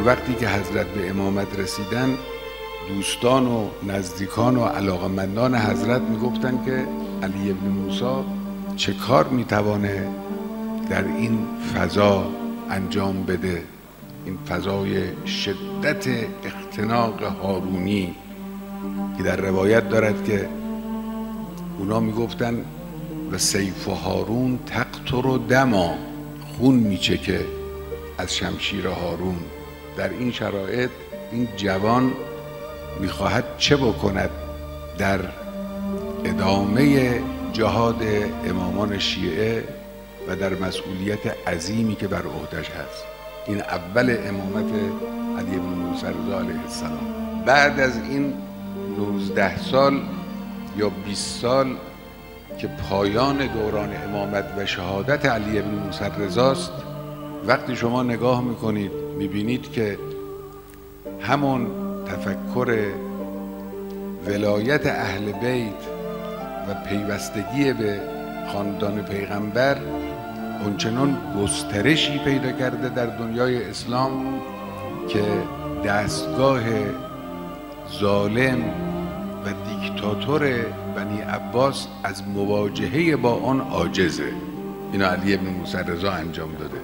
وقتی که حضرت به امامت رسیدن، دوستان و نزدیکان و علاقمندان حضرت میگفتن که علی ابن موسی چه کار میتوانه در این فضا انجام بده، این فضای شدت اختناق هارونی که در روایت دارد که اونا میگفتن و سیف هارون تقطر دما، خون میچکه از شمشیر هارون. در این شرایط این جوان میخواهد چه بکند در ادامه جهاد امامان شیعه و در مسئولیت عظیمی که بر عهدش هست. این اول امامت علی بن موسی رضا علیه السلام. بعد از این 19 سال یا 20 سال که پایان دوران امامت و شهادت علی بن موسی رضاست، وقتی شما نگاه میکنید میبینید که همون تفکر ولایت اهل بیت و پیوستگی به خاندان پیغمبر اونچنان گسترشی پیدا کرده در دنیای اسلام که دستگاه ظالم و دیکتاتور بنی عباس از مواجهه با آن عاجزه. اینا علی بن موسی رضا انجام داده.